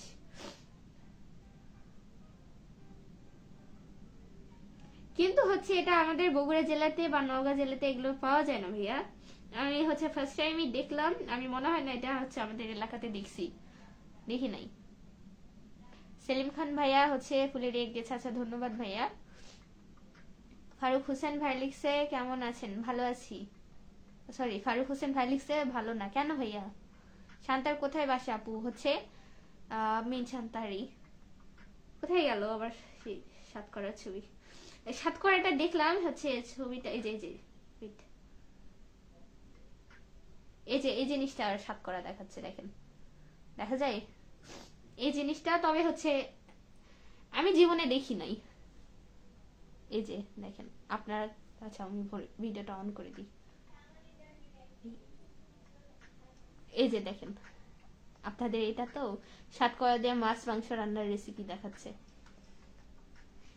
কিন্তু হচ্ছে এটা আমাদের বগুড়া জেলাতে বা নওগাঁ জেলাতে এগুলো পাওয়া যায় না ভাইয়া। আমি হচ্ছে ফার্স্ট টাইমই দেখলাম, আমি মনে হয় না এটা হচ্ছে আমাদের এলাকাতে দেখছি, দেখি নাই। সেলিম খান ভাইয়া হচ্ছে ফুলের রেট গেছে, আচ্ছা ধন্যবাদ ভাইয়া। ফারুক হোসেন ভাই লিখছে কেমন আছেন? ভালো আছি। সরি ফারুক হোসেন ভাই লিখছে ভালো না কেন ভাইয়া? শান্তার কোথায় বাসা আপু? হচ্ছে মিন শান্তারি। কোথায় গেল আবার সেই সাতকরার ছবি? সাতকরাটা দেখলাম হচ্ছে ছবিটা, এই যে এই যে wait, এই যে এই জিনিসটা আর সাতকরা দেখাচ্ছে, দেখেন দেখা যায় এই জিনিসটা, তবে হচ্ছে আমি জীবনে দেখি নাই। এই যে দেখেন আপনার, আচ্ছা আমি ভিডিওটা অন করে দিই। এই যে দেখেন আপনাদের এটা তো সাতকরা দিয়ে মাছ মাংস রান্নার রেসিপি দেখাচ্ছে,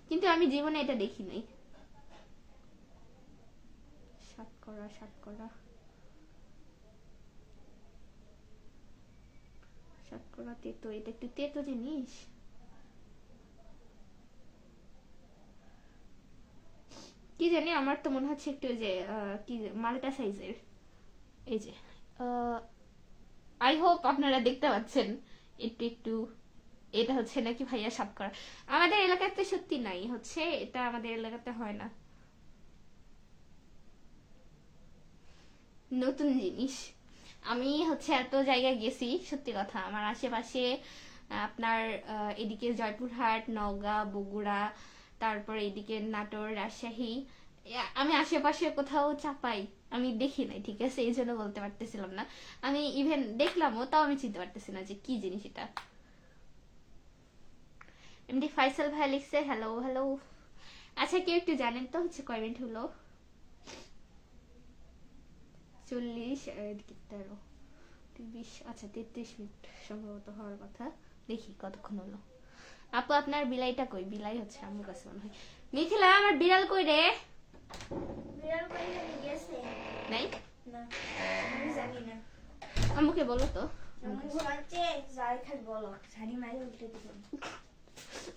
কিন্তু আমি জীবনে এটা দেখি নাই। সাতকরা, সাতকরা, সাতকরা তেতো, এটা একটু তেতো জিনিস। কি জানি, আমার তো মনে হচ্ছে একটু যে কি মাল্টা সাইজের। এই যে আই হোপ আপনারা দেখতে পাচ্ছেন একটু একটু। এটা হচ্ছে নাকি ভাইয়া সাতকরা, আমাদের এলাকাতে সত্যি নাই, হচ্ছে এটা আমাদের এলাকাতে হয় না, নতুন জিনিস। আমি হচ্ছে এত জায়গায় গেছি, সত্যি কথা আমার আশেপাশে আপনার এদিকে জয়পুরহাট, নওগাঁ, বগুড়া, তারপর এদিকে নাটোর, রাজশাহী, আমি আশেপাশে কোথাও চাপাই আমি দেখি নাই, ঠিক আছে? এই জন্য বলতে পারতেছিলাম না। আমি ইভেন দেখলামও, তাও আমি চিনতে পারতেছি না যে কি জিনিস এটা। এমডি ফাইসাল ভাই লিখছে হ্যালো হ্যালো। আচ্ছা কেউ একটু জানেন তো হচ্ছে কয় মিনিট হলো? 40, 13, 20, আচ্ছা 33 মিনিট সম্ভবত হওয়ার কথা। দেখি কতক্ষণ হলো। আপু আপনার বিলাইটা কই? বিলাই হচ্ছে আমার কাছে মনে হয়। মিথিলা আমার বিড়াল কই রে? বিড়াল বাইরে গেছে। নাই না আমি জানি না। আম্মুকে বলো তো। আমি ঘুমাচ্ছে, যাই খালি বলো শাড়ি মারি উল্টে দিবেন।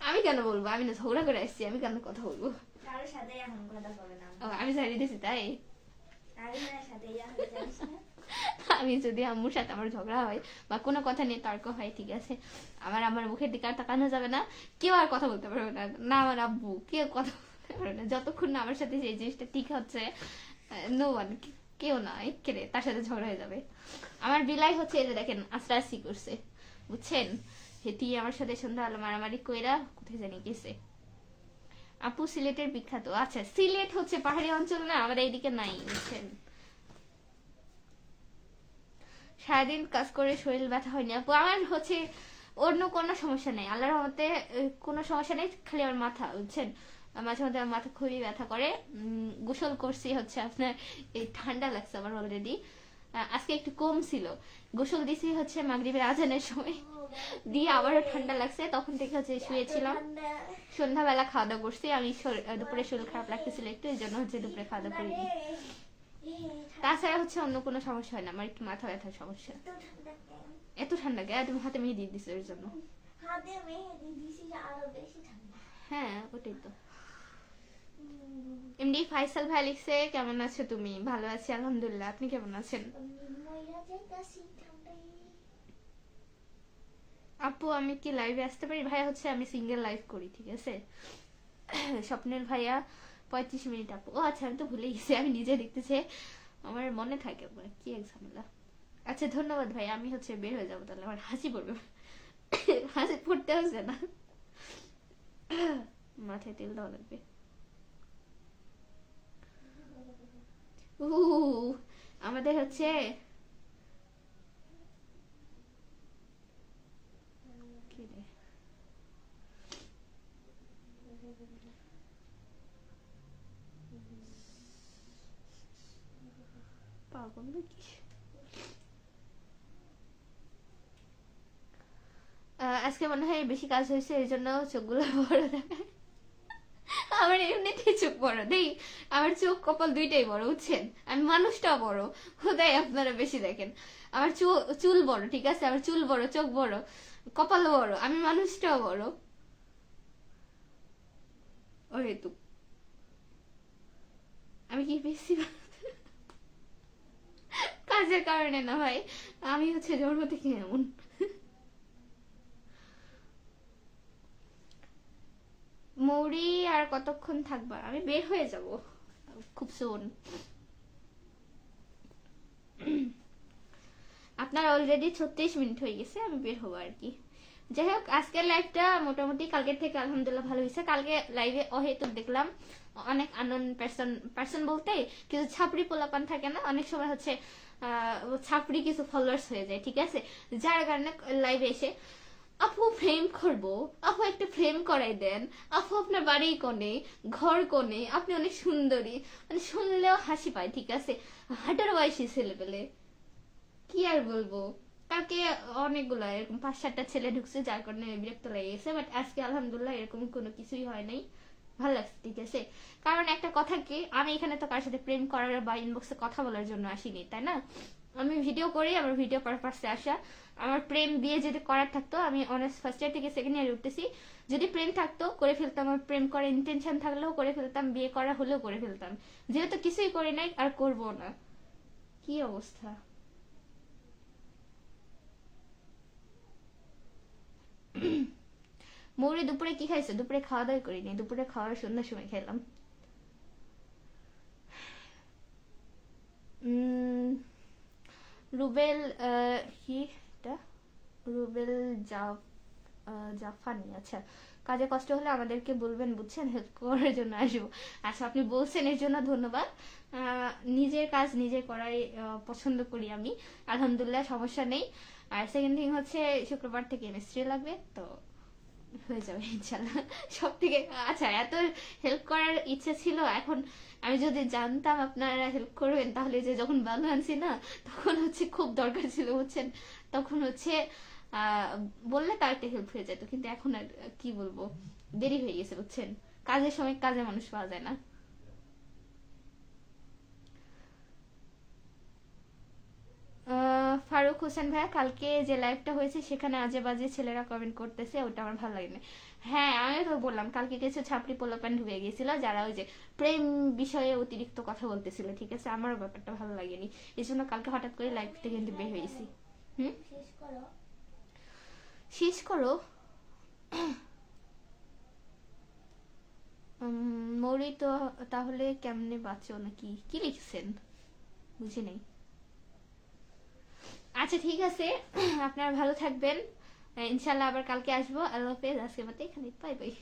আমি কেন বলবো? আমি না ঝগড়া করে আসছি, আমি কেন কথা বলবো? কারোর সাথে এখন কথা বলে না। ও আমি ছাড়িয়ে দিছি তাই? আমি না সাথে হয়ে যাস না। আমি যদি আম্মুর সাথে আমার ঝগড়া হয় বা কোনো কথা নিয়ে তর্ক হয়, ঠিক আছে, আমার মুখের দিকে আর তাকানো যাবে না, কেউ আর কথা বলতে পারবে না, না আমার আব্বু, কেউ কথা বলতে পারবে না যতক্ষণ না আমার সাথে সেই জিনিসটা ঠিক হচ্ছে। নো ওয়ান, কেউ না, কেড়ে তার সাথে ঝগড়া হয়ে যাবে। আমার বিলাই হচ্ছে এই যে দেখেন আস্তে আস্তে করছে, বুঝছেন। হেতি আমার সাথে সন্ধ্যা আলো মারামারি কইরা কোথায় জানি গেছে। আপু সিলেটের বিখ্যাত, আচ্ছা সিলেট হচ্ছে পাহাড়ি অঞ্চল না, আমাদের এইদিকে নাই বুঝছেন। সারাদিন কাজ করে শরীর ব্যথা হয়নি আপু, আমার হচ্ছে অন্য কোনো সমস্যা নেই, আল্লাহর রহমতে কোনো সমস্যা নেই, খালি আমার মাথা বুঝছেন, মাঝে মধ্যে আমার মাথা খুবই ব্যথা করে। গোসল করছি হচ্ছে আপনার, এই ঠান্ডা লাগছে আমার অলরেডি, আজকে একটু কম ছিল, গোসল দিছি হচ্ছে মাগরিবের আজানের সময়, দিয়ে আবারও ঠান্ডা লাগছে, তখন থেকে হচ্ছে শুয়েছিলাম। সন্ধ্যাবেলা খাওয়া দাওয়া করছি আমি, দুপুরে শরীর খারাপ লাগতেছিল একটু, এই জন্য হচ্ছে দুপুরে খাওয়া দাওয়া করিনি। তাছাড়া হচ্ছে অন্য কোনো সমস্যা হয় না, আমার একটু মাথা ব্যথার সমস্যা। এত ঠান্ডা কে তুমি হাতে মেহেদি দিছো এর জন্য? হাতে মেহেদি দিছি আরো বেশি ঠান্ডা। হ্যাঁ ওটাই তো। এমডি ফাইসাল ভাই লিখছে কেমন আছো তুমি? ভালো আছি আলহামদুলিল্লাহ, আপনি কেমন আছেন? আপু আমি কি লাইভে আসতে পারি? ভাইয়া হচ্ছে আমি সিঙ্গেল লাইভ করি, ঠিক আছে। স্বপ্নের ভাইয়া 35 মিনিট আপু, ও আচ্ছা আমি তো ভুলে গেছি, আমি নিজে দেখতেছি, আমার মনে থাকে কি এক ঝামেলা। আচ্ছা ধন্যবাদ ভাই, আমি হচ্ছে বের হয়ে যাবো তাহলে, আমার হাসি পড়বে। হাসি পড়তে হচ্ছে না, মাথায় তেল দেওয়া লাগবে। আমাদের হচ্ছে পাগল নাকি, আজকে মনে হয় বেশি কাজ হয়েছে এই জন্য চোখগুলো বড় দেখায়। আমার এমনিতেই চোখ বড় দেই, আমার চোখ কপাল দুইটাই বড় বুঝছেন, আমি মানুষটাও বড়, খোদাই আপনারা বেশি দেখেন। আমার চুল বড়, ঠিক আছে, আমার চুল বড়, চোখ বড়, কপাল বড়, আমি মানুষটাও বড়। ও হেতু আমি কি বেশি কাজের কারণে না ভাই, আমি হচ্ছে জন্ম থেকে এমন। মৌরি আর কতক্ষণ থাকবা? আমি বের হয়ে যাব খুব সুন। আপনার অলরেডি 36 মিনিট হয়ে গেছে, আমি বের হবো আর কি। যাই হোক আজকের লাইভটা মোটামুটি কালকের থেকে আলহামদুলিল্লাহ ভালো হয়েছে। কালকে লাইভে অহেতুক দেখলাম অনেক আননোন পার্সন বলতে কিছু ছাপড়ি পোলাপান থাকে না, অনেক সময় হচ্ছে ছাপড়ি কিছু ফলোয়ার্স হয়ে যায়, ঠিক আছে, যার কারণে লাইভে এসে আপু ফ্রেম করবো, আপু একটা ফ্রেম করাই দেন, আপু আপনার বাড়ি কোনে, ঘর কোনে, আপনি অনেক সুন্দরী, মানে শুনলেও হাসি পায়, ঠিক আছে, 18 বয়সী ছেলে পেলে, কি আর বলবো। কালকে অনেকগুলো এরকম 5-7টা ছেলে ঢুকছে, যার কারণে বিরক্ত লেগে গেছে, বাট আজকে আলহামদুলিল্লাহ এরকম কোনো কিছুই হয় নাই, ভালো লাগছে, ঠিক আছে। কারণ একটা কথা কি, আমি এখানে তো কার সাথে প্রেম করার বা ইনবক্সে কথা বলার জন্য আসিনি, তাই না, আমি ভিডিও করি, আমার ভিডিও পারপাসে আসা। আমার প্রেম বিয়ে যদি করার থাকতো, আমি অনার্স ফার্স্ট ইয়ার থেকে সেকেন্ড ইয়ারে উঠতেছি, যদি প্রেম থাকতো করে ফেলতাম, আমার প্রেম করার ইন্টেনশন থাকলেও করে ফেলতাম, বিয়ে করা হলেও করে ফেলতাম, যেহেতু কিছুই করি নাই আর করবো না। কি অবস্থা। মৌরি দুপুরে কি খাইছো? দুপুরে খাওয়া দাওয়া করিনি, দুপুরে খাওয়ার সন্ধ্যার সময় খেলাম। রুবেল কি এটা, রুবেল জাফানি, আচ্ছা কাজে কষ্ট হলে আমাদেরকে বলবেন বুঝছেন, হেল্প করার জন্য আসবো। আচ্ছা আপনি বলছেন এর জন্য ধন্যবাদ। নিজের কাজ নিজে করাই পছন্দ করি আমি, আলহামদুলিল্লাহ সমস্যা নেই। আর সেকেন্ড থিং হচ্ছে শুক্রবার থেকে মিস্ত্রি লাগবে, তো হয়ে যাবে ইনশাল্লাহ সব থেকে। আচ্ছা এত হেল্প করার ইচ্ছে ছিল, এখন আমি যদি জানতাম আপনারা হেল্প করবেন, তাহলে যে যখন বালু আনছি না, তখন হচ্ছে খুব দরকার ছিল বুঝছেন, তখন হচ্ছে বললে তার একটা হেল্প হয়ে যেত, কিন্তু এখন আর কি বলবো, দেরি হয়ে গেছে বুঝছেন, কাজের সময় কাজে মানুষ পাওয়া যায় না। ফারুক হোসেন ভাইয়া কালকে যে লাইভটা হয়েছে সেখানে আজে বাজে ছেলেরা কমেন্ট করতেছে, ওটা আমার ভালো লাগে না। হ্যাঁ আমি তো বললাম কালকে কিছু ছাপড়ি পোলাপান ঢুকে গেছিল, যারা ওই যে প্রেম বিষয়ে অতিরিক্ত কথা বলতেছিল, ঠিক আছে, আমার ব্যাপারটা ভালো লাগেনি, এই জন্য কালকে হঠাৎ করে লাইভ থেকে কিন্তু বের হয়েছি। হুম শেষ করো। মৌরি তো তাহলে কেমনে বাঁচো নাকি, কি লিখছেন বুঝি নাই। আচ্ছা ঠিক আছে, আপনারা ভালো থাকবেন, ইনশাল্লাহ আবার কালকে আসবো। আল্লাহ হাফেজ, আজকের মতো এখানে, বাই বাই।